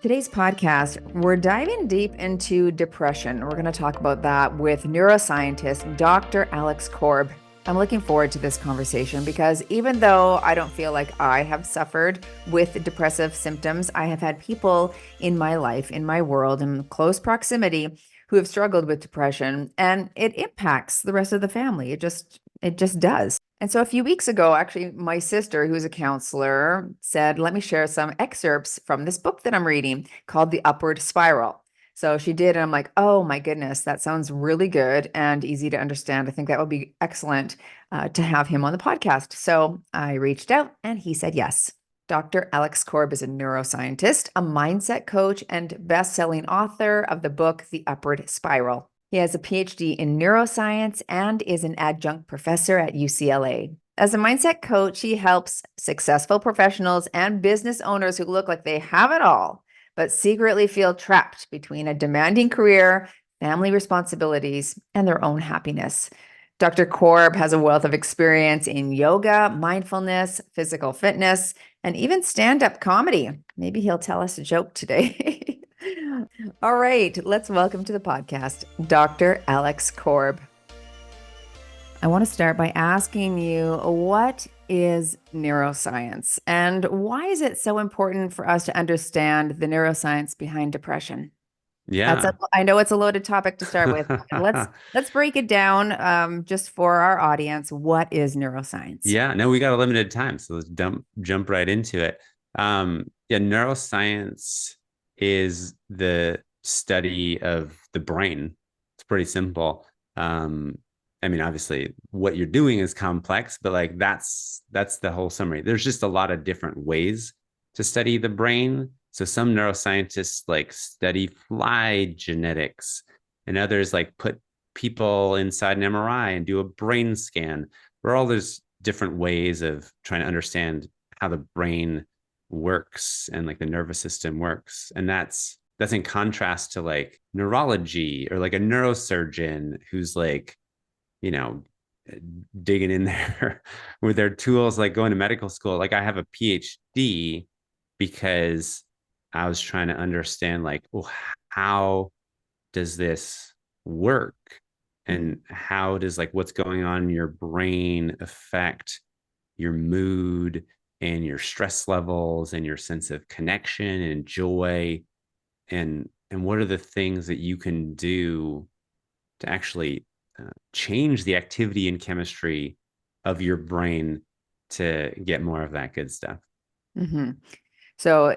Today's podcast, we're diving deep into depression. We're going to talk about that with neuroscientist Dr. Alex Korb. I'm looking forward to this conversation because even though I don't feel like I have suffered with depressive symptoms, I have had people in my life, in my world, in close proximity who have struggled with depression, and it impacts the rest of the family. It just does. And so a few weeks ago, actually, my sister, who's a counselor, said, let me share some excerpts from this book that I'm reading called The Upward Spiral. So she did, and I'm like, oh my goodness, that sounds really good and easy to understand. I think that would be excellent to have him on the podcast. So I reached out and he said yes. Dr. Alex Korb is a neuroscientist, a mindset coach, and best-selling author of the book, The Upward Spiral. He has a PhD in neuroscience and is an adjunct professor at UCLA. As a mindset coach, he helps successful professionals and business owners who look like they have it all, but secretly feel trapped between a demanding career, family responsibilities, and their own happiness. Dr. Korb has a wealth of experience in yoga, mindfulness, physical fitness, and even stand-up comedy. Maybe he'll tell us a joke today. All right, let's welcome to the podcast, Dr. Alex Korb. I want to start by asking you, what is neuroscience and why is it so important for us to understand the neuroscience behind depression? Yeah. I know it's a loaded topic to start with. Let's break it down just for our audience. What is neuroscience? Yeah. No, we got a limited time, so let's jump right into it. Yeah, neuroscience is the study of the brain. It's pretty simple. I mean, obviously, what you're doing is complex, but like that's the whole summary. There's just a lot of different ways to study the brain. So some neuroscientists like study fly genetics, and others like put people inside an MRI and do a brain scan. There are all those different ways of trying to understand how the brain works and like the nervous system works. And that's in contrast to like neurology or like a neurosurgeon who's like, you know, digging in there with their tools, like going to medical school. Like I have a PhD because I was trying to understand like, well, how does this work? And how does like what's going on in your brain affect your mood and your stress levels and your sense of connection and joy? And what are the things that you can do to actually change the activity and chemistry of your brain to get more of that good stuff? Mm-hmm. So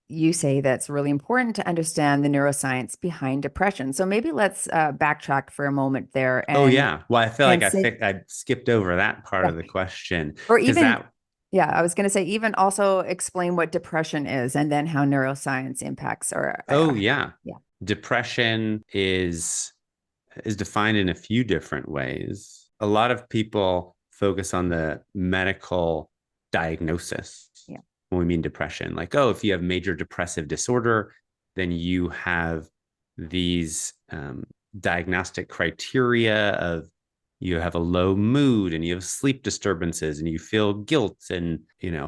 you say that's really important to understand the neuroscience behind depression. So maybe let's backtrack for a moment there Oh and yeah. Well, I feel like and say, I skipped over that part yeah, of the question or because even, that. yeah, I was going to say even also explain what depression is and then how neuroscience impacts Oh yeah. yeah. Depression is defined in a few different ways. A lot of people focus on the medical diagnosis Yeah. when we mean depression. Like, oh, if you have major depressive disorder, then you have these diagnostic criteria of you have a low mood and you have sleep disturbances and you feel guilt and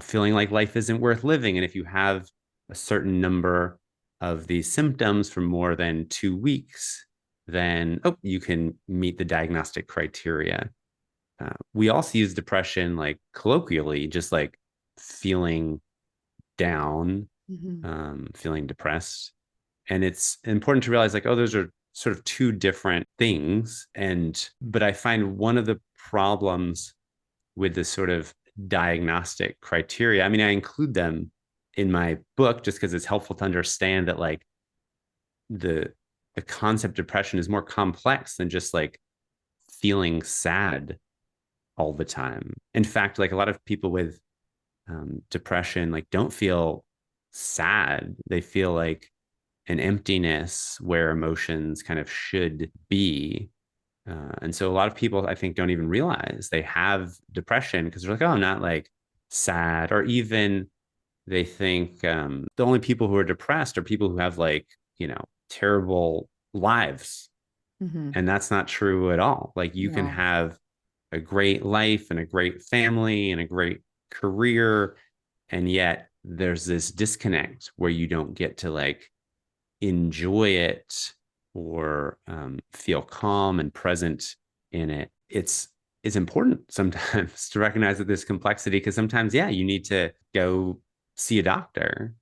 feeling like life isn't worth living. And if you have a certain number of these symptoms for more than 2 weeks, then you can meet the diagnostic criteria. We also use depression like colloquially, just like feeling down, Mm-hmm. feeling depressed. And it's important to realize like, oh, those are sort of two different things. But I find one of the problems with the sort of diagnostic criteria, I mean, I include them in my book just because it's helpful to understand that like the the concept of depression is more complex than just like feeling sad all the time. In fact, like a lot of people with depression like don't feel sad. They feel like an emptiness where emotions kind of should be. And so a lot of people, I think, don't even realize they have depression because they're like, oh, I'm not like sad. Or even they think the only people who are depressed are people who have like, terrible lives. Mm-hmm. And that's not true at all. Like you can No. have a great life and a great family and a great career and yet there's this disconnect where you don't get to like enjoy it or feel calm and present in it. It's important sometimes to recognize that there's complexity, because sometimes, yeah, you need to go see a doctor.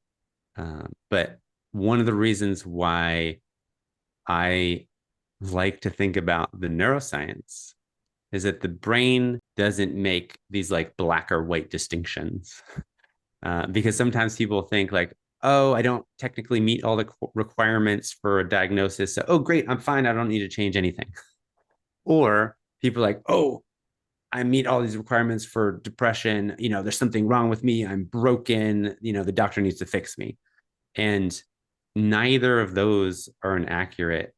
But one of the reasons why I like to think about the neuroscience is that the brain doesn't make these like black or white distinctions. Because sometimes people think like, oh, I don't technically meet all the requirements for a diagnosis. So, oh, great, I'm fine. I don't need to change anything. Or people are like, oh, I meet all these requirements for depression. There's something wrong with me. I'm broken. The doctor needs to fix me. And neither of those are an accurate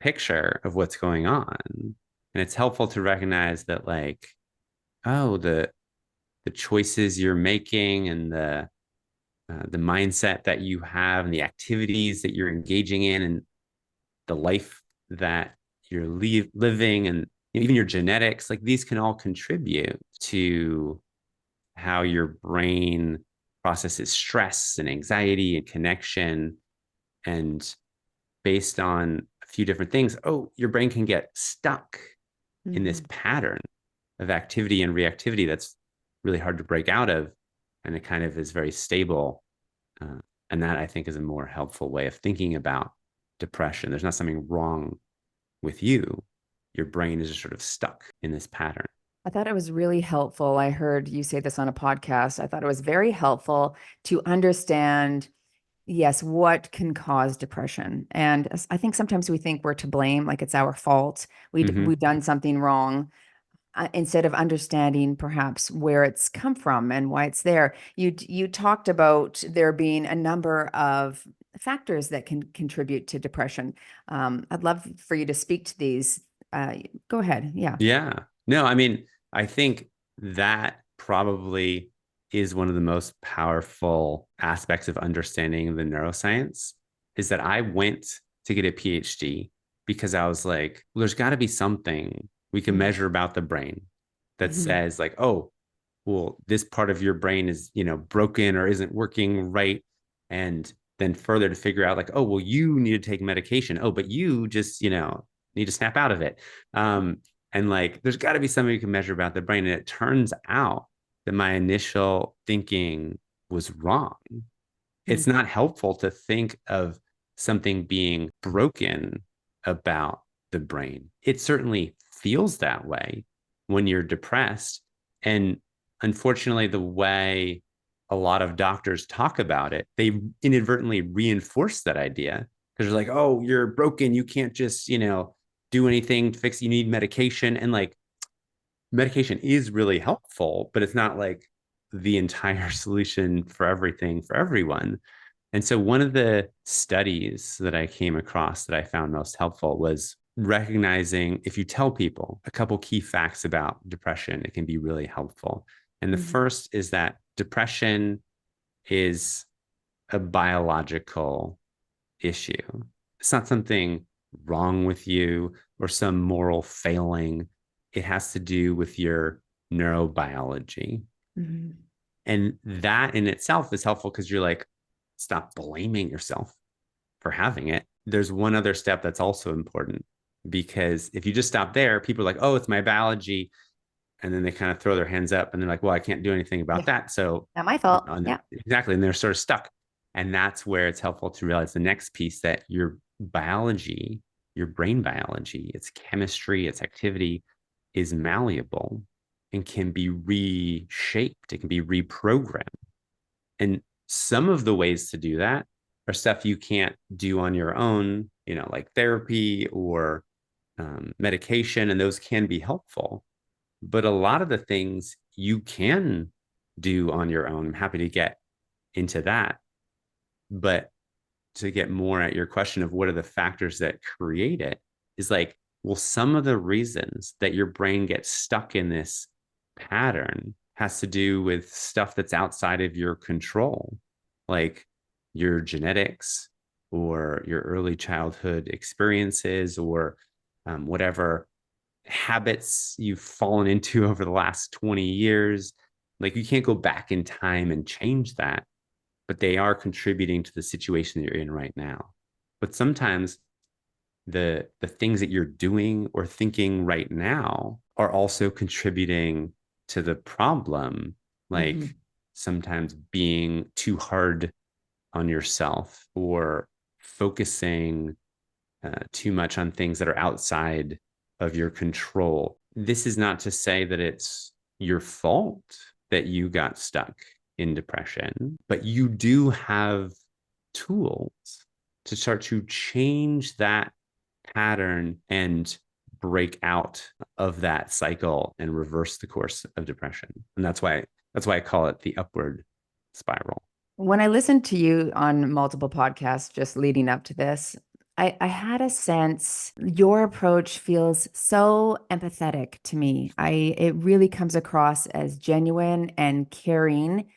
picture of what's going on. And it's helpful to recognize that, like, oh, the choices you're making and the mindset that you have and the activities that you're engaging in and the life that you're living and even your genetics, like these can all contribute to how your brain processes stress and anxiety and connection. And based on a few different things, oh, your brain can get stuck in this pattern of activity and reactivity that's really hard to break out of. And it kind of is very stable. And that, I think, is a more helpful way of thinking about depression. There's not something wrong with you. Your brain is just sort of stuck in this pattern. I thought it was really helpful. I heard you say this on a podcast. I thought it was very helpful to understand, yes, what can cause depression. And I think sometimes we think we're to blame, like it's our fault. Mm-hmm. We've done something wrong. Instead of understanding perhaps where it's come from and why it's there. You talked about there being a number of factors that can contribute to depression. I'd love for you to speak to these. Go ahead. Yeah. Yeah. No, I mean, I think that probably is one of the most powerful aspects of understanding the neuroscience, is that I went to get a PhD because I was like, well, there's got to be something we can Mhm. measure about the brain that Mhm. says like, oh, well, this part of your brain is, broken or isn't working right. And then further to figure out like, oh, well, you need to take medication. Oh, but you just, need to snap out of it. And like, there's got to be something you can measure about the brain. And it turns out that my initial thinking was wrong. It's Mhm. not helpful to think of something being broken about the brain. It certainly feels that way when you're depressed. And unfortunately, the way a lot of doctors talk about it, they inadvertently reinforce that idea because they're like, oh, you're broken. You can't just, do anything to fix it. You need medication. And like, medication is really helpful, but it's not like the entire solution for everything for everyone. And so one of the studies that I came across that I found most helpful was recognizing if you tell people a couple key facts about depression, it can be really helpful. And the Mhm. first is that depression is a biological issue. It's not something wrong with you or some moral failing. It has to do with your neurobiology. Mhm. And that in itself is helpful because you're like, stop blaming yourself for having it. There's one other step that's also important, because if you just stop there, people are like, oh, it's my biology. And then they kind of throw their hands up and they're like, well, I can't do anything about Yeah. that. So, Not my fault. Yeah. exactly. And they're sort of stuck. And that's where it's helpful to realize the next piece, that your biology, your brain biology, its chemistry, its activity is malleable and can be reshaped. It can be reprogrammed. And some of the ways to do that are stuff you can't do on your own, like therapy or medication, and those can be helpful. But a lot of the things you can do on your own. I'm happy to get into that. But to get more at your question of what are the factors that create it, is like, well, some of the reasons that your brain gets stuck in this pattern has to do with stuff that's outside of your control, like your genetics or your early childhood experiences, or whatever habits you've fallen into over the last 20 years. Like, you can't go back in time and change that. but they are contributing to the situation you're in right now. But sometimes the things that you're doing or thinking right now are also contributing to the problem, like Hmm. sometimes being too hard on yourself or focusing too much on things that are outside of your control. This is not to say that it's your fault that you got stuck in depression, but you do have tools to start to change that pattern and break out of that cycle and reverse the course of depression. And that's why I call it the upward spiral. When I listened to you on multiple podcasts just leading up to this, I had a sense your approach feels so empathetic to me. It really comes across as genuine and caring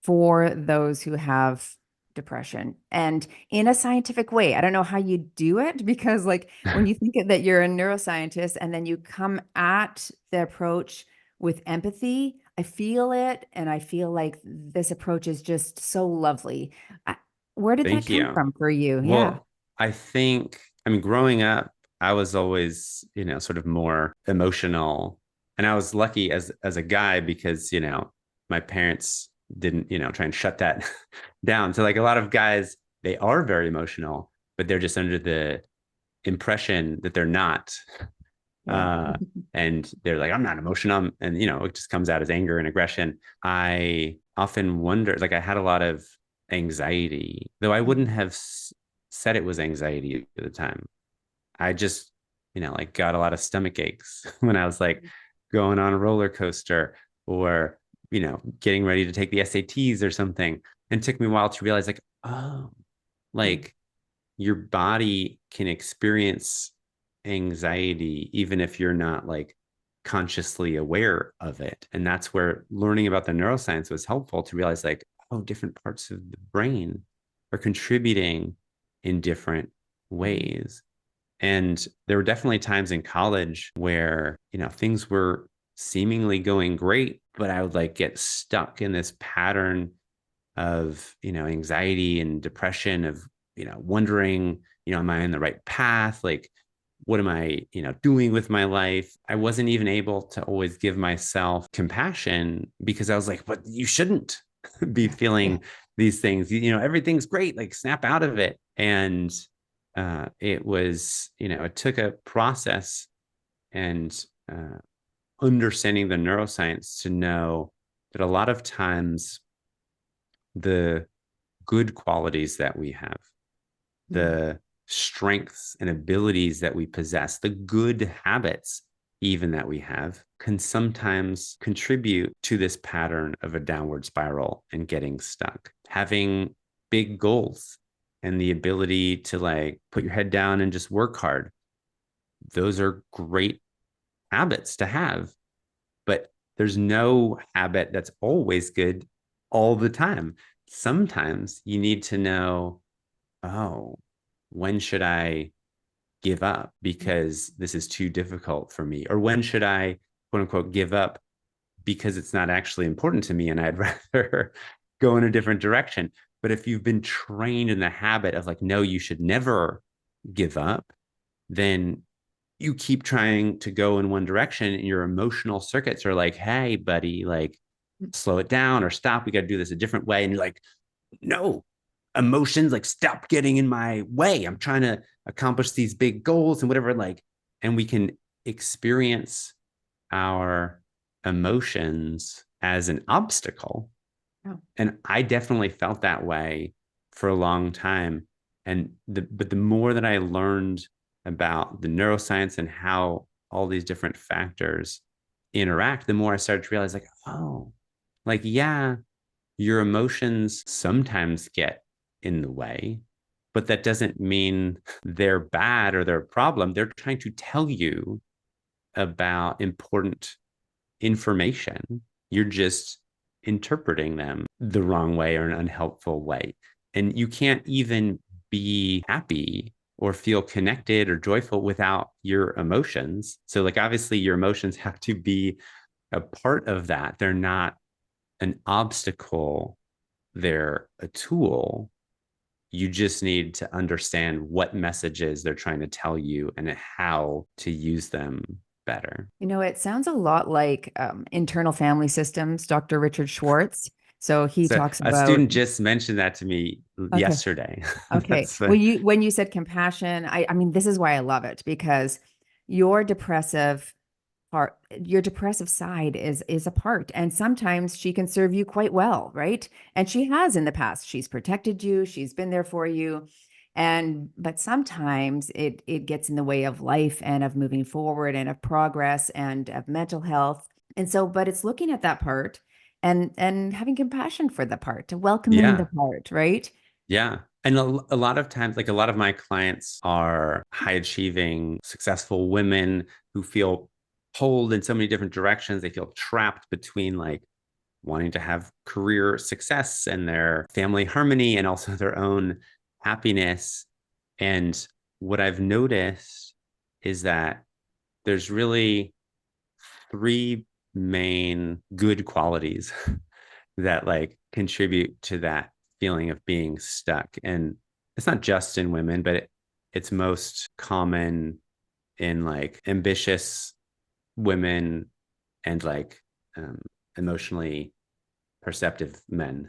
for those who have depression and in a scientific way. I don't know how you do it because, like, when you think that you're a neuroscientist and then you come at the approach with empathy, I feel it. And I feel like this approach is just so lovely. I, where did that Thank come you. from for you? Yeah. Well, I think, I mean, growing up, I was always, sort of more emotional. And I was lucky as a guy because, my parents didn't, try and shut that down. So like a lot of guys, they are very emotional, but they're just under the impression that they're not. Yeah. Uh, and they're like, I'm not emotional. And, it just comes out as anger and aggression. I often wonder, like, I had a lot of anxiety, though I wouldn't have said it was anxiety at the time. I just, like got a lot of stomach aches when I was like going on a roller coaster or, getting ready to take the SATs or something. And it took me a while to realize, like, oh, like your body can experience anxiety even if you're not like consciously aware of it. And that's where learning about the neuroscience was helpful to realize, like, oh, different parts of the brain are contributing in different ways. And there were definitely times in college where, things were seemingly going great, but I would like get stuck in this pattern of, anxiety and depression of, wondering, am I on the right path? Like, what am I, doing with my life? I wasn't even able to always give myself compassion because I was like, but you shouldn't be Yeah. feeling these things. Everything's great. Like, snap out of it. And it was, it took a process and understanding the neuroscience to know that a lot of times the good qualities that we have, Mm. the strengths and abilities that we possess, the good habits even that we have, can sometimes contribute to this pattern of a downward spiral and getting stuck. Having big goals and the ability to like put your head down and just work hard, those are great habits to have, but there's no habit that's always good all the time. Sometimes you need to know, oh, when should I give up because this is too difficult for me? Or when should I, quote unquote, give up because it's not actually important to me and I'd rather go in a different direction? But if you've been trained in the habit of like, no, you should never give up, then you keep trying to go in one direction and your emotional circuits are like, hey, buddy, like, slow it down or stop. We got to do this a different way. And you're like, no, emotions, like, stop getting in my way. I'm trying to accomplish these big goals and whatever. Like, and we can experience our emotions as an obstacle. Oh. And I definitely felt that way for a long time. But the more that I learned about the neuroscience and how all these different factors interact, the more I started to realize, like, oh, like, yeah, your emotions sometimes get in the way, but that doesn't mean they're bad or they're a problem. They're trying to tell you about important information. You're just interpreting them the wrong way or an unhelpful way. And you can't even be happy or feel connected or joyful without your emotions. So, like, obviously, your emotions have to be a part of that. They're not an obstacle they're a tool. You just need to understand what messages they're trying to tell you and how to use them better. It sounds a lot like internal family systems, Dr. Richard Schwartz. So he So talks a about, student just mentioned that to me okay, yesterday. okay. That's When you said compassion, I mean, this is why I love it because your depressive part, your depressive side is a part, and sometimes she can serve you quite well, right? And she has in the past. She's protected you, she's been there for you. And but sometimes it gets in the way of life and of moving forward and of progress and of mental health. And so, but it's looking at that part and having compassion for the part, to welcoming the yeah. part, right? Yeah. And a lot of times, like a lot of my clients are high achieving, successful women who feel pulled in so many different directions. They feel trapped between like wanting to have career success and their family harmony and also their own happiness. And what I've noticed is that there's really three main good qualities that like contribute to that feeling of being stuck. And it's not just in women, but it's most common in like ambitious women and like um, emotionally perceptive men,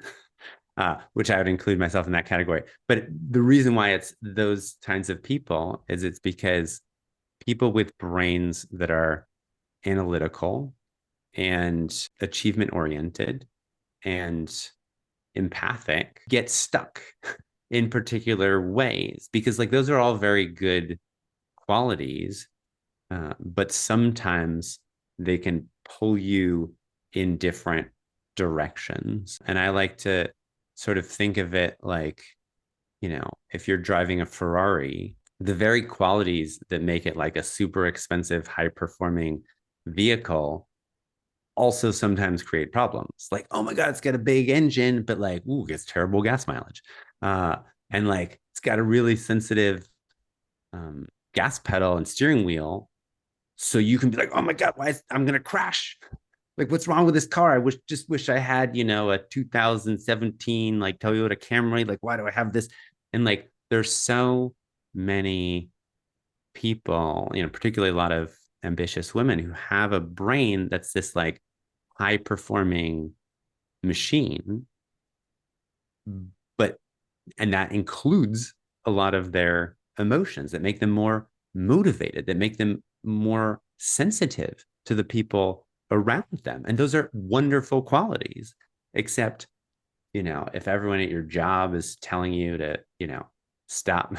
which I would include myself in that category. But the reason why it's those kinds of people is it's because people with brains that are analytical and achievement oriented and empathic get stuck in particular ways because like those are all very good qualities, but sometimes they can pull you in different directions. And I like to sort of think of it like, if you're driving a Ferrari, the very qualities that make it like a super expensive high performing vehicle also sometimes create problems. Like, oh my God, it's got a big engine, but like, ooh, it gets terrible gas mileage. Uh, and like, it's got a really sensitive um, gas pedal and steering wheel. So you can be like, oh my God, I'm going to crash. Like, what's wrong with this car? Just wish I had, a 2017 like Toyota Camry. Like, why do I have this? And like, there's so many people, particularly a lot of ambitious women who have a brain that's this like high performing machine, but and that includes a lot of their emotions that make them more motivated, that make them more sensitive to the people around them. And those are wonderful qualities. Except, if everyone at your job is telling you to, stop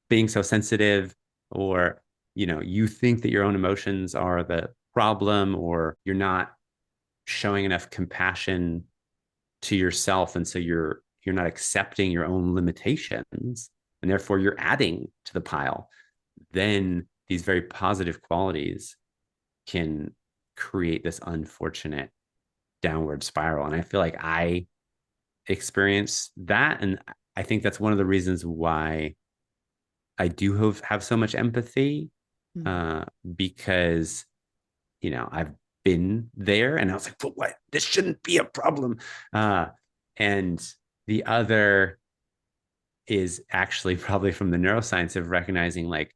being so sensitive, or, you think that your own emotions are the problem, or you're not showing enough compassion to yourself, and so you're not accepting your own limitations, and therefore you're adding to the pile, then these very positive qualities can create this unfortunate downward spiral. And I feel like I experienced that, and I think that's one of the reasons why I do have so much empathy, Mm. uh, because I've been there and I was like, well, what? This shouldn't be a problem. And the other is actually probably from the neuroscience of recognizing like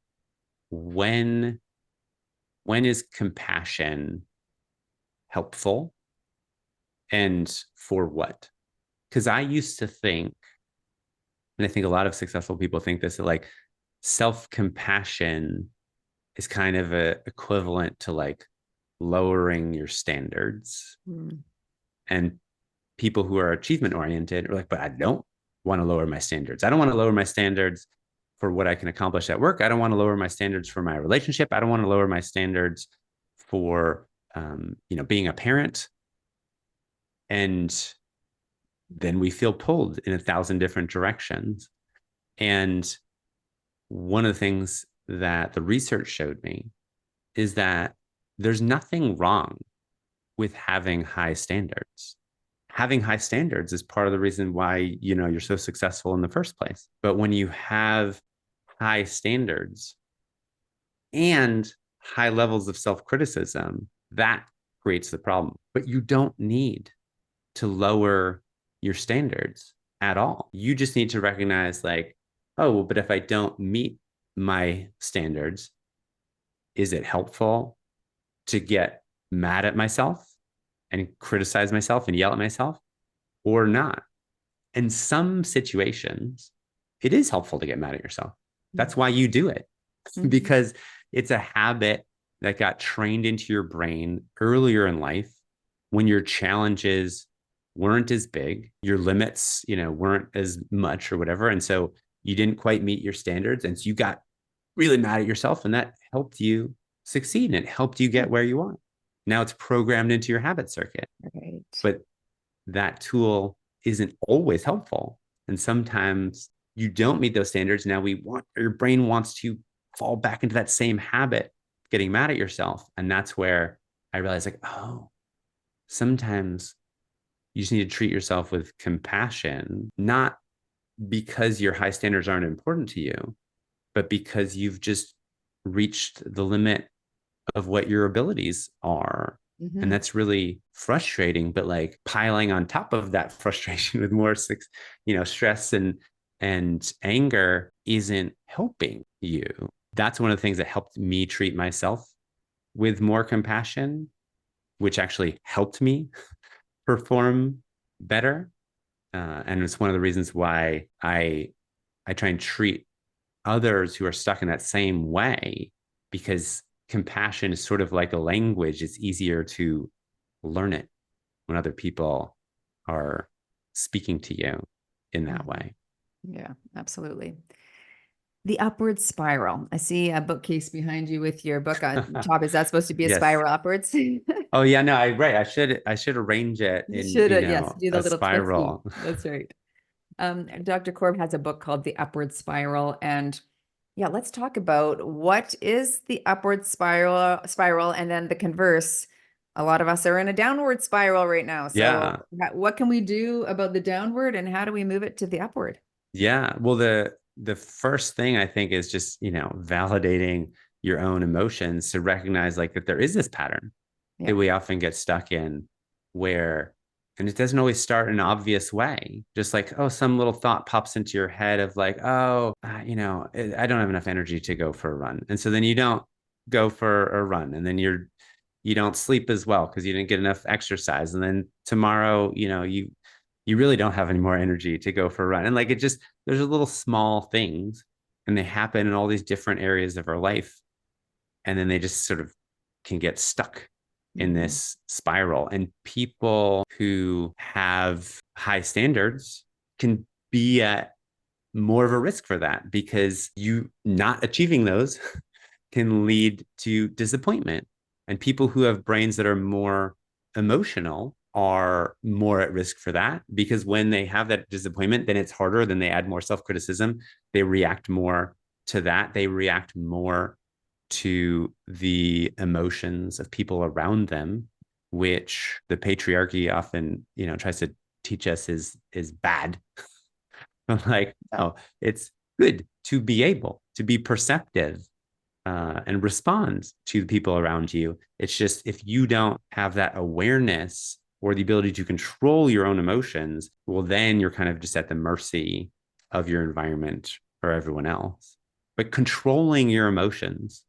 when when is compassion helpful and for what? Because I used to think, and I think a lot of successful people think this, that like self-compassion is kind of a equivalent to like lowering your standards. Mm. And people who are achievement oriented are like, but I don't want to lower my standards. I don't want to lower my standards for what I can accomplish at work. I don't want to lower my standards for my relationship. I don't want to lower my standards for, being a parent. And then we feel pulled in 1,000 different directions. And one of the things that the research showed me is that there's nothing wrong with having high standards. Having high standards is part of the reason why you're so successful in the first place. But when you have high standards and high levels of self-criticism, that creates the problem. But you don't need to lower your standards at all. You just need to recognize like, oh, but if I don't meet my standards, is it helpful to get mad at myself and criticize myself and yell at myself or not? In some situations, it is helpful to get mad at yourself. That's why you do it, Mm-hmm. because it's a habit that got trained into your brain earlier in life when your challenges weren't as big, your limits, weren't as much or whatever. And so you didn't quite meet your standards. And so you got really mad at yourself, and that helped you succeed and it helped you get where you want. Now it's programmed into your habit circuit. Right. But that tool isn't always helpful. And sometimes you don't meet those standards. Now your brain wants to fall back into that same habit, getting mad at yourself. And that's where I realized like, oh, sometimes you just need to treat yourself with compassion, not because your high standards aren't important to you, but because you've just reached the limit of what your abilities are. And Mm-hmm. that's really frustrating, but like piling on top of that frustration with more stress and anger isn't helping you. That's one of the things that helped me treat myself with more compassion, which actually helped me perform better. And it's one of the reasons why I try and treat others who are stuck in that same way, because compassion is sort of like a language. It's easier to learn it when other people are speaking to you in that Mm-hmm. way. Yeah, absolutely. The upward spiral. I see a bookcase behind you with your book on top. Is that supposed to be a Yes. spiral upwards? You Oh yeah, no, right. I should arrange it in, should, yes, do the a little twisty. spiral. That's right. Dr. Korb has a book called The Upward Spiral. And yeah, let's talk about what is the upward spiral and then the converse. A lot of us are in a downward spiral right now. So Yeah. what can we do about the downward and how do we move it to the upward? Yeah. Well, the first thing I think is just, validating your own emotions to recognize like that there is this pattern that Yeah. we often get stuck in where, and it doesn't always start in an obvious way. Just like, oh, some little thought pops into your head of like, oh, I don't have enough energy to go for a run. And so then you don't go for a run, and then you don't sleep as well because you didn't get enough exercise. And then tomorrow, you really don't have any more energy to go for a run. And like it just, there's a little small things and they happen in all these different areas of our life. And then they just sort of can get stuck in Mhm. this spiral. And people who have high standards can be at more of a risk for that, because you not achieving those can lead to disappointment. And people who have brains that are more emotional are more at risk for that, because when they have that disappointment, then it's harder. Then they add more self criticism. They react more to that. They react more to the emotions of people around them, which the patriarchy often, tries to teach us is bad. But like, no, it's good to be able to be perceptive and respond to the people around you. It's just if you don't have that awareness or the ability to control your own emotions, well, then you're kind of just at the mercy of your environment or everyone else. But controlling your emotions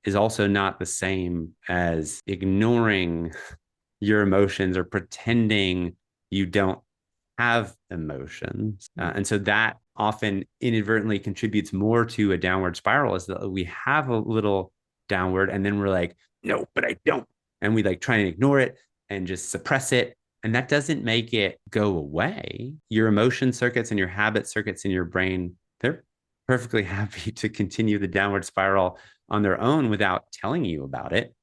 is also not the same as ignoring your emotions or pretending you don't have emotions. And so that often inadvertently contributes more to a downward spiral, is that we have a little downward and then we're like, no, but I don't. And we like try and ignore it and just suppress it. And that doesn't make it go away. Your emotion circuits and your habit circuits in your brain, they're perfectly happy to continue the downward spiral on their own without telling you about it.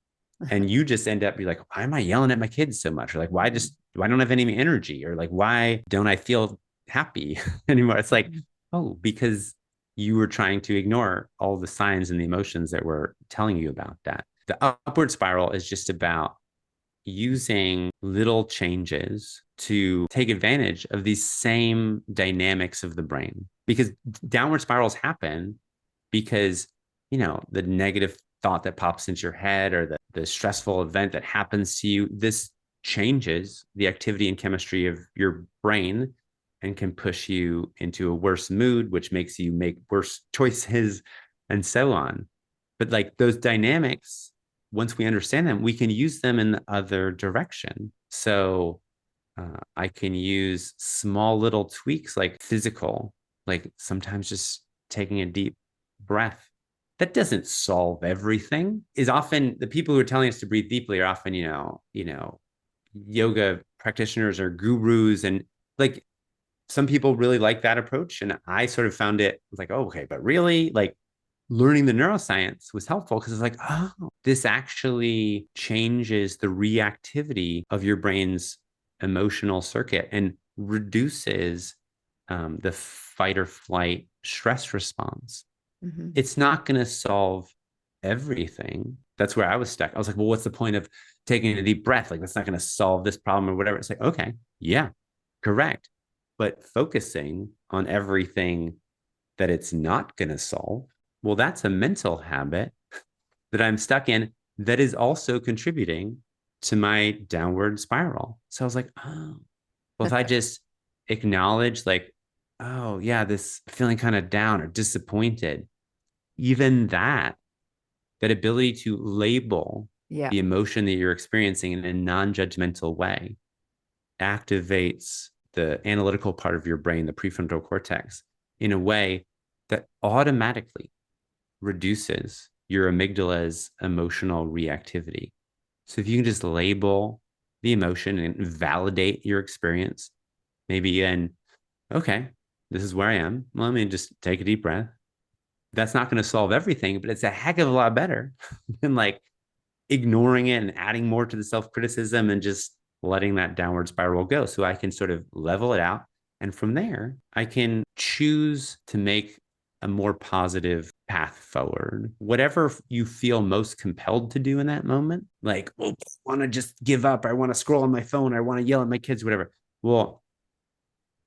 And you just end up be like, why am I yelling at my kids so much? Or like, why don't I have any energy? Or like, why don't I feel happy anymore? It's like, oh, because you were trying to ignore all the signs and the emotions that were telling you about that. The upward spiral is just about using little changes to take advantage of these same dynamics of the brain, because downward spirals happen because the negative thought that pops into your head or the stressful event that happens to you, this changes the activity and chemistry of your brain and can push you into a worse mood, which makes you make worse choices and so on. But like those dynamics, once we understand them, we can use them in the other direction. So I can use small little tweaks like physical, like sometimes just taking a deep breath. That doesn't solve everything. Is often the people who are telling us to breathe deeply are often, yoga practitioners or gurus. And like some people really like that approach. And I sort of found it like, oh, okay, but really like learning the neuroscience was helpful because it's like, oh, this actually changes the reactivity of your brain's emotional circuit and reduces the fight or flight stress response. Mm-hmm. It's not going to solve everything. That's where I was stuck. I was like, well, what's the point of taking a deep breath? Like, that's not going to solve this problem or whatever. It's like, okay, yeah, correct. But focusing on everything that it's not going to solve, well, that's a mental habit that I'm stuck in that is also contributing to my downward spiral. So I was like, oh, well, if I just acknowledge, like, oh, yeah, this feeling kind of down or disappointed, even that ability to label Yeah. the emotion that you're experiencing in a non-judgmental way activates the analytical part of your brain, the prefrontal cortex, in a way that automatically reduces your amygdala's emotional reactivity. So if you can just label the emotion and validate your experience, maybe then, okay, this is where I am. Let me just take a deep breath. That's not going to solve everything, but it's a heck of a lot better than like ignoring it and adding more to the self-criticism and just letting that downward spiral go. So I can sort of level it out. And from there, I can choose to make a more positive path forward. Whatever you feel most compelled to do in that moment, like, oh, I want to just give up. I want to scroll on my phone. I want to yell at my kids, whatever. Well,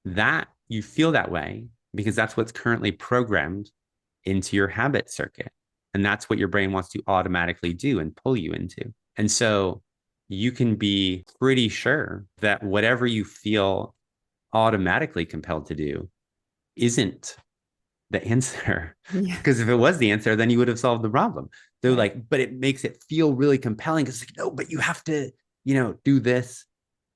that you feel that way because that's what's currently programmed into your habit circuit. And that's what your brain wants to automatically do and pull you into. And so you can be pretty sure that whatever you feel automatically compelled to do isn't the answer. Yeah. Because if it was the answer, then you would have solved the problem. So, Right. like, but it makes it feel really compelling because, like, no, but you have to, do this.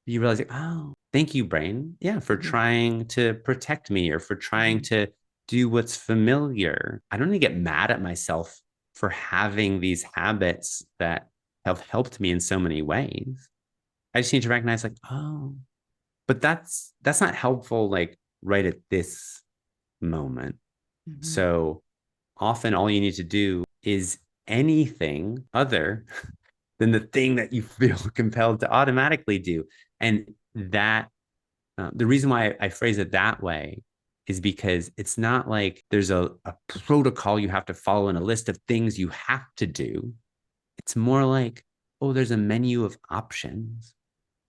You realize, like, oh, thank you, brain. Yeah, for Mm-hmm. trying to protect me or for trying Mm-hmm. to do what's familiar. I don't need to get mad at myself for having these habits that have helped me in so many ways. I just need to recognize, like, oh, but that's not helpful, like right at this moment. Mm-hmm. So often all you need to do is anything other than the thing that you feel compelled to automatically do. And that the reason why I phrase it that way is because it's not like there's a protocol you have to follow and a list of things you have to do. It's more like, oh, there's a menu of options,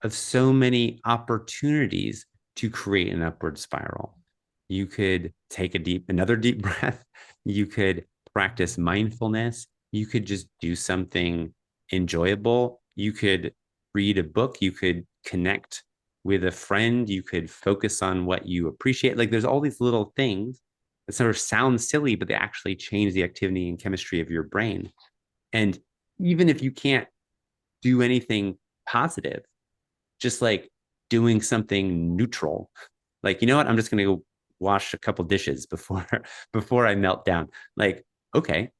of so many opportunities to create an upward spiral. You could take another deep breath. You could practice mindfulness. You could just do something enjoyable. You could read a book. You could connect with a friend. You could focus on what you appreciate. Like there's all these little things that sort of sound silly, but they actually change the activity and chemistry of your brain. And even if you can't do anything positive, just like doing something neutral. Like, you know what? I'm just going to go wash a couple dishes before before I melt down. Like, okay,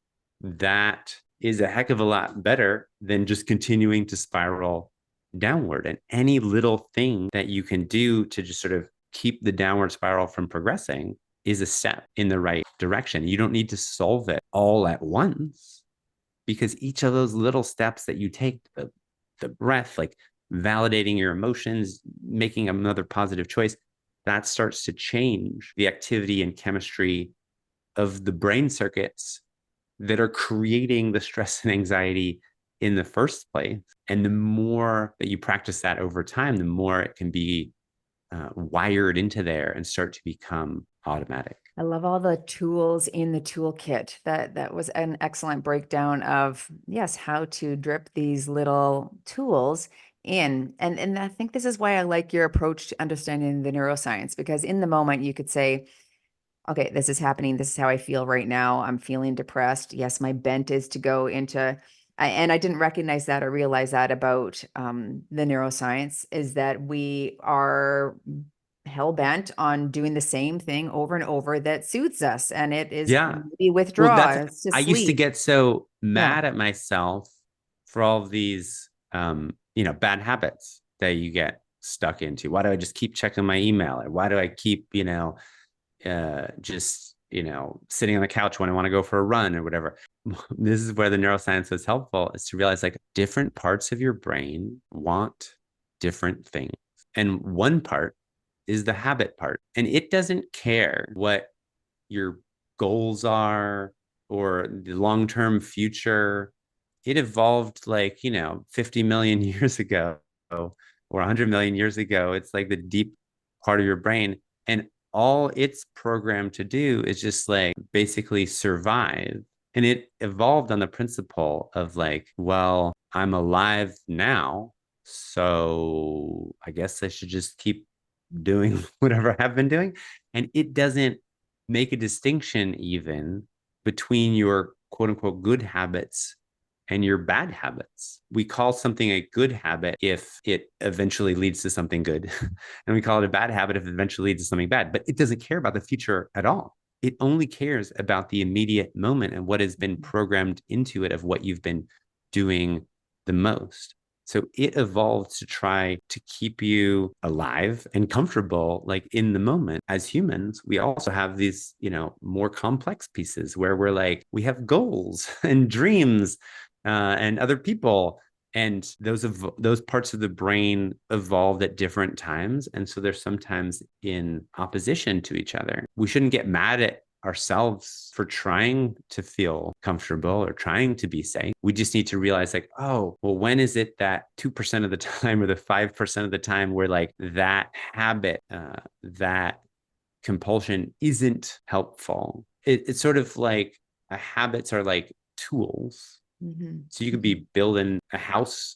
that is a heck of a lot better than just continuing to spiral downward. And any little thing that you can do to just sort of keep the downward spiral from progressing is a step in the right direction. You don't need to solve it all at once because each of those little steps that you take, the breath, like validating your emotions, making another positive choice, that starts to change the activity and chemistry of the brain circuits that are creating the stress and anxiety in the first place. And the more that you practice that over time, the more it can be wired into there and start to become automatic. I love all the tools in the toolkit. That was an excellent breakdown of, yes, how to drip these little tools in. And I think this is why I like your approach to understanding the neuroscience, because in the moment you could say, okay, this is happening. This is how I feel right now. I'm feeling depressed. Yes, my bent is to go into, and I didn't recognize that or realize that about the neuroscience, is that we are hell bent on doing the same thing over and over that soothes us. And it is Yeah. maybe Well, withdraw, that's, it's to I used to sleep. get so Yeah. mad at myself for all of these, bad habits that you get stuck into. Why do I just keep checking my email? Or why do I keep, just, sitting on the couch when I want to go for a run or whatever? This is where the neuroscience was helpful, is to realize like different parts of your brain want different things. And one part is the habit part. And it doesn't care what your goals are or the long-term future. It evolved like, 50 million years ago or 100 million years ago. It's like the deep part of your brain. And all it's programmed to do is just like basically survive. And it evolved on the principle of like, well, I'm alive now. So I guess I should just keep doing whatever I've been doing. And it doesn't make a distinction even between your quote unquote good habits and your bad habits. We call something a good habit if it eventually leads to something good. And we call it a bad habit if it eventually leads to something bad. But it doesn't care about the future at all. It only cares about the immediate moment and what has been programmed into it of what you've been doing the most. So it evolved to try to keep you alive and comfortable, like in the moment. As humans, we also have these, more complex pieces where we're like, we have goals and dreams and other people. And those parts of the brain evolved at different times. And so they're sometimes in opposition to each other. We shouldn't get mad at ourselves for trying to feel comfortable or trying to be safe. We just need to realize like, oh, well, when is it that 2% of the time or the 5% of the time where like that habit, that compulsion isn't helpful? It's sort of like habits are like tools. Mm-hmm. So you could be building a house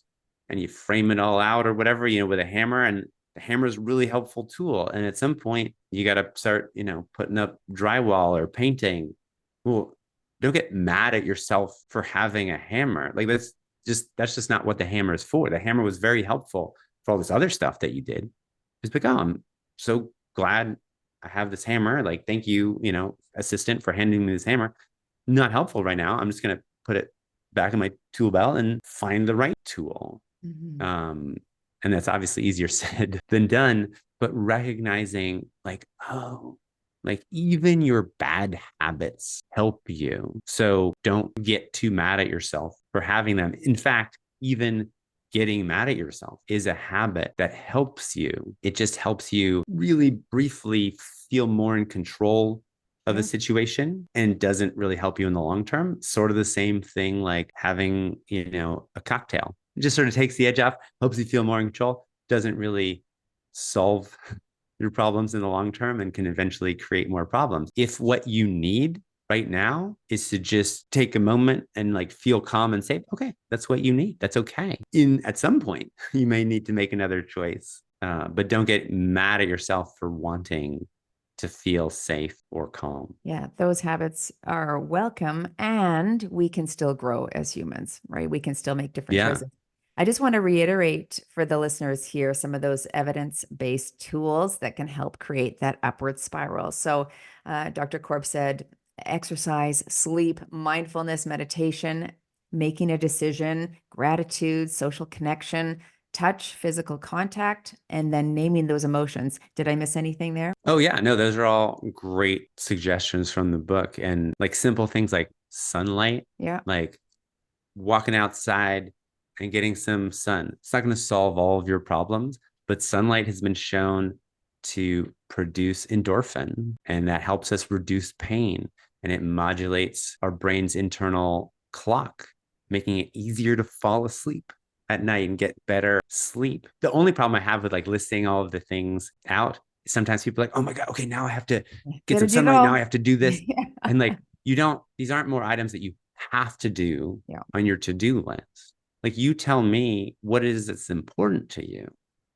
and you frame it all out or whatever, with a hammer, and the hammer is a really helpful tool. And at some point you got to start, putting up drywall or painting. Well, don't get mad at yourself for having a hammer. Like that's just not what the hammer is for. The hammer was very helpful for all this other stuff that you did. Just like, oh, I'm so glad I have this hammer. Like, thank you, assistant, for handing me this hammer. Not helpful right now. I'm just gonna put it back in my tool belt and find the right tool. Mm-hmm. Um, and that's obviously easier said than done, but recognizing like, oh, like even your bad habits help you. So don't get too mad at yourself for having them. In fact, even getting mad at yourself is a habit that helps you. It just helps you really briefly feel more in control of a Yeah. situation and doesn't really help you in the long term. Sort of the same thing like having, a cocktail. It just sort of takes the edge off, helps you feel more in control, doesn't really solve your problems in the long term and can eventually create more problems. If what you need right now is to just take a moment and like feel calm and say, okay, that's what you need. That's okay. At some point, you may need to make another choice, but don't get mad at yourself for wanting to feel safe or calm. Yeah, those habits are welcome, and we can still grow as humans, right? We can still make different Yeah. choices. I just want to reiterate for the listeners here some of those evidence-based tools that can help create that upward spiral. So, Dr. Korb said exercise, sleep, mindfulness, meditation, making a decision, gratitude, social connection, touch, physical contact, and then naming those emotions. Did I miss anything there? Oh, yeah. No, those are all great suggestions from the book. And like simple things like sunlight, Yeah. like walking outside and getting some sun. It's not going to solve all of your problems, but sunlight has been shown to produce endorphin, and that helps us reduce pain, and it modulates our brain's internal clock, making it easier to fall asleep at night and get better sleep. The only problem I have with like listing all of the things out, sometimes people are like, oh my God, okay, now I have to get Gotta some do it sunlight. Now I all. have to do this. Yeah. And like, these aren't more items that you have to do Yeah. on your to-do list. Like, you tell me what it is that's important to you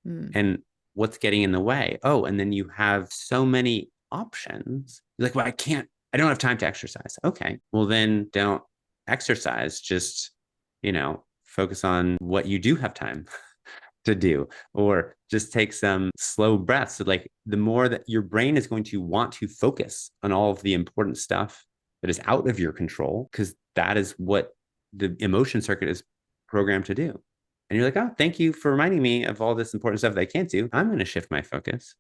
Mm. and what's getting in the way. Oh, and then you have so many options. You're like, well, I don't have time to exercise. Okay. Well, then don't exercise. Just, focus on what you do have time to do, or just take some slow breaths. So, like, the more that your brain is going to want to focus on all of the important stuff that is out of your control, because that is what the emotion circuit is programmed to do. And you're like, oh, thank you for reminding me of all this important stuff that I can't do. I'm going to shift my focus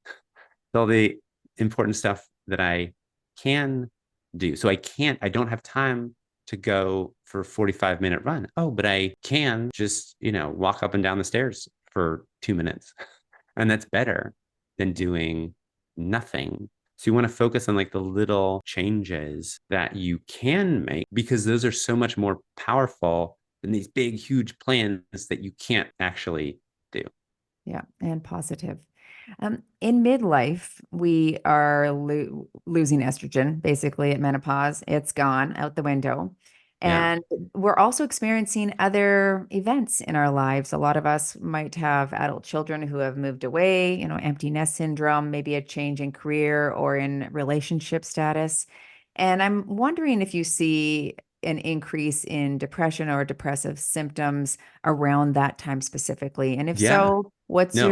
to all the important stuff that I can do. So I don't have time to go for a 45-minute run. Oh, but I can just, walk up and down the stairs for 2 minutes. And that's better than doing nothing. So you want to focus on like the little changes that you can make, because those are so much more powerful than these big, huge plans that you can't actually do. Yeah, and positive. In midlife, we are losing estrogen basically at menopause. It's gone out the window. Yeah. And we're also experiencing other events in our lives. A lot of us might have adult children who have moved away, empty nest syndrome, maybe a change in career or in relationship status. And I'm wondering if you see an increase in depression or depressive symptoms around that time specifically. And if Yeah. so, what's No.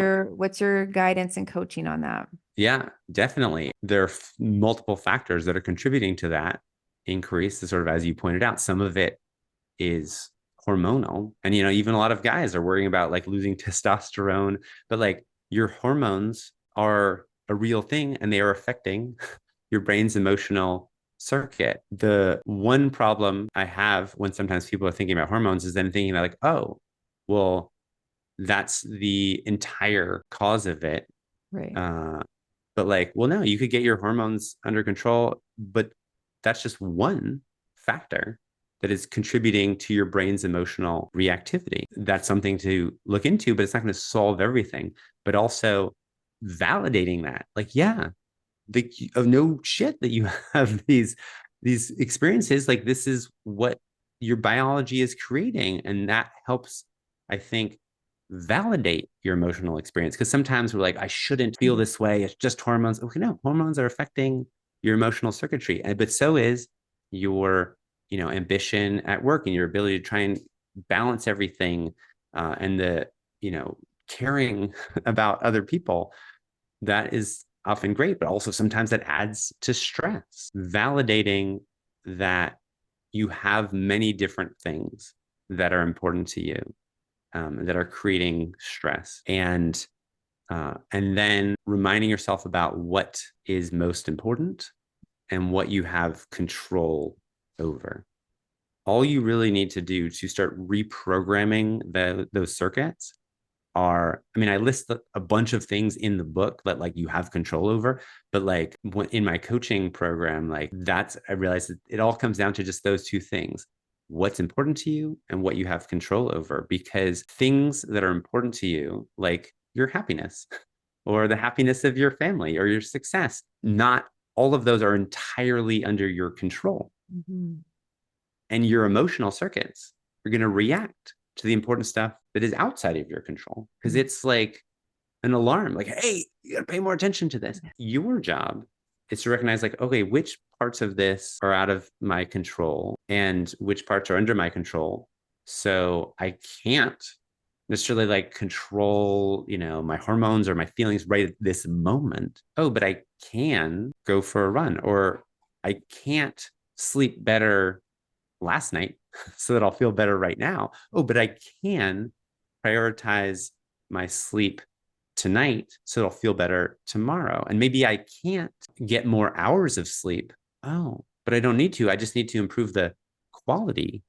your guidance and coaching on that? Yeah, definitely. There are multiple factors that are contributing to that increase. Sort of, as you pointed out, some of it is hormonal. And, even a lot of guys are worrying about like losing testosterone, but like your hormones are a real thing and they are affecting your brain's emotional circuit. The one problem I have when sometimes people are thinking about hormones is then thinking about like, oh, well, that's the entire cause of it. Right. Uh, but like, well, no, you could get your hormones under control, but that's just one factor that is contributing to your brain's emotional reactivity. That's something to look into, but it's not going to solve everything. But also validating that, like, yeah, no shit that you have these experiences. Like, this is what your biology is creating, and that helps, I think, validate your emotional experience. Because sometimes we're like, I shouldn't feel Mm. this way, it's just hormones. Okay, no, hormones are affecting your emotional circuitry, but so is your ambition at work and your ability to try and balance everything, and the caring about other people. That is often great, but also sometimes that adds to stress. Validating that you have many different things that are important to you, that are creating stress, and then reminding yourself about what is most important and what you have control over. All you really need to do to start reprogramming those circuits I list a bunch of things in the book that like you have control over, but like in my coaching program, like I realized that it all comes down to just those two things: what's important to you and what you have control over. Because things that are important to you, like your happiness or the happiness of your family or your success, not all of those are entirely under your control. Mhm. And your emotional circuits are going to react to the important stuff that is outside of your control, because Mm. it's like an alarm, like, hey, you got to pay more attention to this. Your job is to recognize, like, okay, which parts of this are out of my control and which parts are under my control. So I can't necessarily like control, my hormones or my feelings right at this moment. Oh, but I can go for a run, or I can't sleep better last night so that I'll feel better right now. Oh, but I can prioritize my sleep tonight so it'll feel better tomorrow. And maybe I can't get more hours of sleep. Oh, but I don't need to. I just need to improve the quality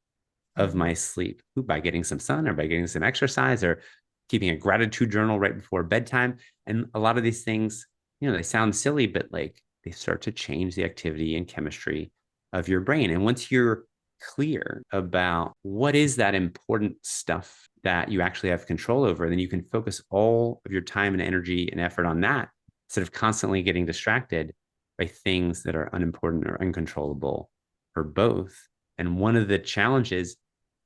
of Mhm. my sleep by getting some sun or by getting some exercise or keeping a gratitude journal right before bedtime. And a lot of these things, they sound silly, but like they start to change the activity and chemistry of your brain. And once you're clear about what is that important stuff that you actually have control over, then you can focus all of your time and energy and effort on that instead of constantly getting distracted by things that are unimportant or uncontrollable, or both. And one of the challenges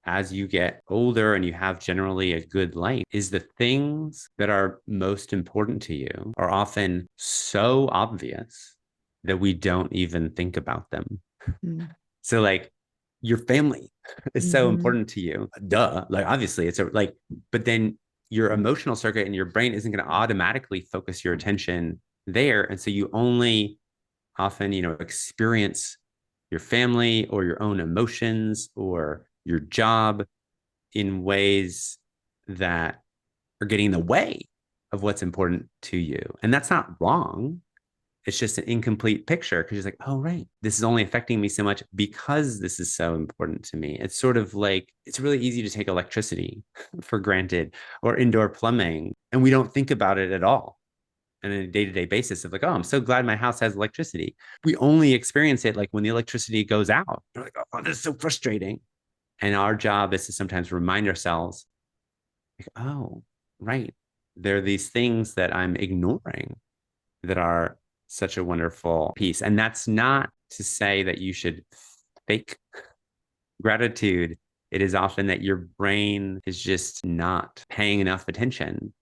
as you get older and you have generally a good life is the things that are most important to you are often so obvious that we don't even think about them. Mm. So like your family is so Mm-hmm. important to you. Duh. Like obviously it's like, but then your emotional circuit in your brain isn't going to automatically focus your attention there. And so you only often, experience your family or your own emotions or your job in ways that are getting in the way of what's important to you. And that's not wrong. It's just an incomplete picture because you're like, oh, right, this is only affecting me so much because this is so important to me. It's sort of like, it's really easy to take electricity for granted or indoor plumbing, and we don't think about it at all on a day-to-day basis of like, oh, I'm so glad my house has electricity. We only experience it like when the electricity goes out. We're like, oh, this is so frustrating. And our job is to sometimes remind ourselves, like, oh, right, there are these things that I'm ignoring that are such a wonderful piece. And that's not to say that you should fake gratitude. It is often that your brain is just not paying enough attention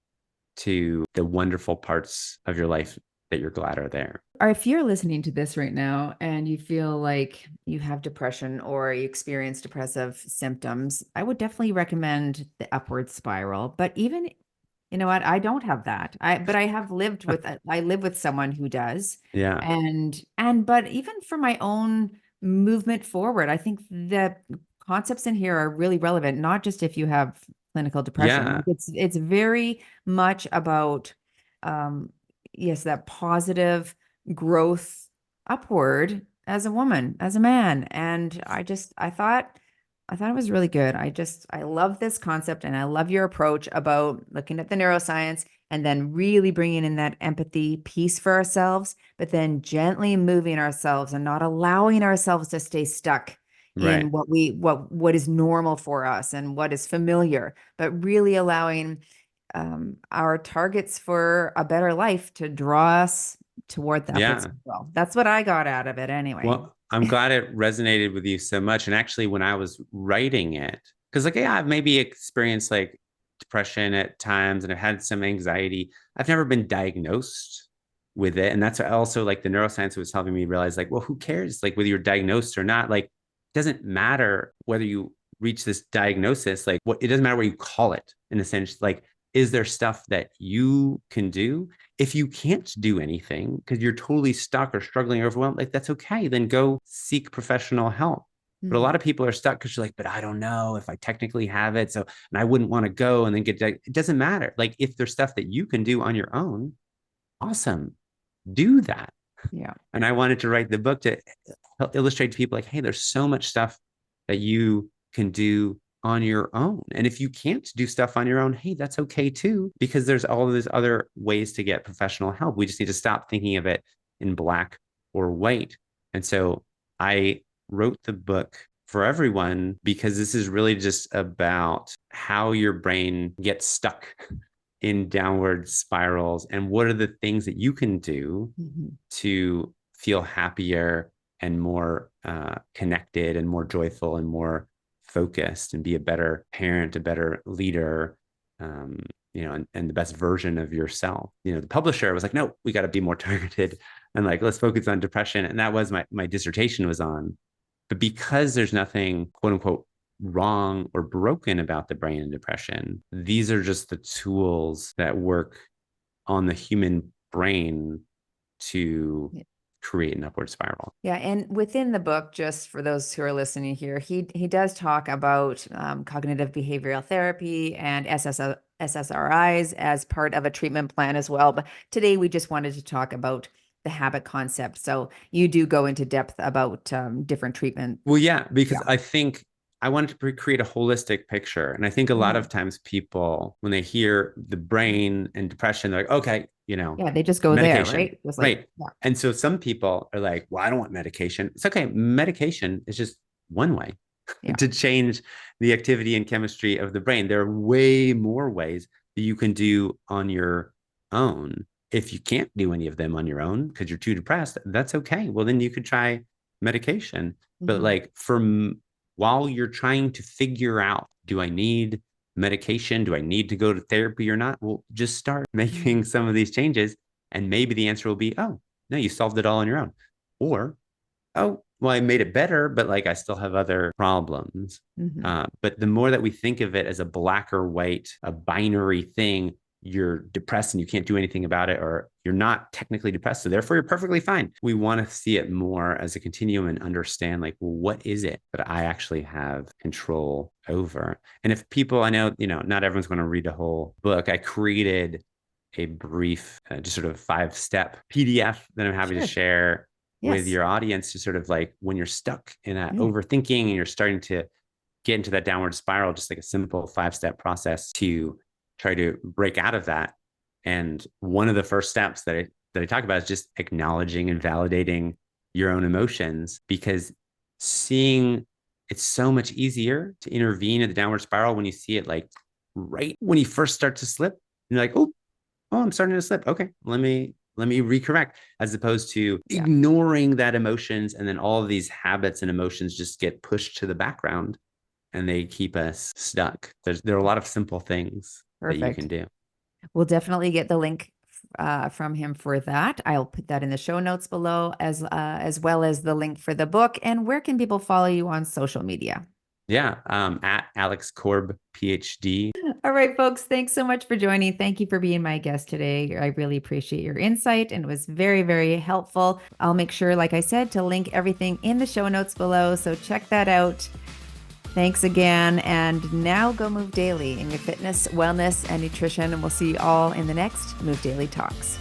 to the wonderful parts of your life that you're glad are there. Or if you're listening to this right now and you feel like you have depression or you experience depressive symptoms, I would definitely recommend the upward spiral. But even, you know what, I don't have that. But I have lived with, I live with someone who does. Yeah. But even for my own movement forward, I think the concepts in here are really relevant, not just if you have clinical depression. Yeah. Like it's very much about, um, yes, that positive growth upward as a woman, as a man. And I thought it was really good. I love this concept and I love your approach about looking at the neuroscience and then really bringing in that empathy piece for ourselves, but then gently moving ourselves and not allowing ourselves to stay stuck Right. in what is normal for us and what is familiar, but really allowing our targets for a better life to draw us toward the upward Yeah. spiral. That's what I got out of it anyway. Well, I'm glad it resonated with you so much. And actually, when I was writing it, because like, yeah, I've maybe experienced like depression at times and I've had some anxiety. I've never been diagnosed with it. And that's also like the neuroscience was helping me realize, like, well, who cares? Like, whether you're diagnosed or not, like, it doesn't matter whether you reach this diagnosis, like, what it doesn't matter what you call it in a sense. Like, is there stuff that you can do? If you can't do anything because you're totally stuck or struggling or overwhelmed, like that's okay. Then go seek professional help. But a lot Mhm. of people are stuck because you're like, but I don't know if I technically have it. So, and I wouldn't want to go and then it doesn't matter. Like if there's stuff that you can do on your own, awesome. Do that. Yeah. And I wanted to write the book to help illustrate to people like, hey, there's so much stuff that you can do on your own. And if you can't do stuff on your own, hey, that's okay too, because there's all of these other ways to get professional help. We just need to stop thinking of it in black or white. And so I wrote the book for everyone because this is really just about how your brain gets stuck in downward spirals and what are the things that you can do Mhm. to feel happier and more connected and more joyful and more focused and be a better parent, a better leader, um, and the best version of yourself. The publisher was like, no, we got to be more targeted and like, let's focus on depression. And that was my dissertation was on. But because there's nothing, quote unquote, wrong or broken about the brain and depression, these are just the tools that work on the human brain to Yeah. create an upward spiral. Yeah, and within the book, just for those who are listening here, he does talk about cognitive behavioral therapy and SSRIs as part of a treatment plan as well. But today we just wanted to talk about the habit concept. So you do go into depth about different treatment. Well, yeah, Yeah. because I think I wanted to create a holistic picture. And I think a lot Mhm. of times people, when they hear the brain and depression, they're like, okay, Yeah, they just go there, medication. right? Just like, Right. yeah, And so some people are like, well, I don't want medication. It's okay. Medication is just one way yeah. to change the activity and chemistry of the brain. There are way more ways that you can do on your own. If you can't do any of them on your own because you're too depressed, that's okay. Well, then you could try medication. But Mhm. like for while you're trying to figure out, do I need medication? Do I need to go to therapy or not? Well, just start making some of these changes. And maybe the answer will be, oh, no, you solved it all on your own. Or, oh, well, I made it better, but like I still have other problems. But the more that we think of it as a black or white, a binary thing, you're depressed and you can't do anything about it, or you're not technically depressed, so therefore you're perfectly fine. We want to see it more as a continuum and understand, like, well, what is it that I actually have control over? And if people, I know, not everyone's going to read a whole book. I created a brief, just sort of 5-step PDF that I'm happy to share with your audience, to sort of like, when you're stuck in that overthinking and you're starting to get into that downward spiral, just like a simple 5-step process to try to break out of that. And one of the first steps that I talk about is just acknowledging and validating your own emotions, because it's so much easier to intervene in the downward spiral when you see it like right when you first start to slip. You're like, oh, I'm starting to slip. Okay, let me recorrect, as opposed to ignoring that emotions, and then all of these habits and emotions just get pushed to the background and they keep us stuck. There are a lot of simple things that you can do. We'll definitely get the link from him for that. I'll put that in the show notes below, as well as the link for the book. And where can people follow you on social media? Yeah, at Alex Korb Ph.D. All right, folks, thanks so much for joining. Thank you for being my guest today. I really appreciate your insight, and it was very, very helpful. I'll make sure, like I said, to link everything in the show notes below, so check that out. Thanks again, and now go move daily in your fitness, wellness, and nutrition, and we'll see you all in the next Move Daily Talks.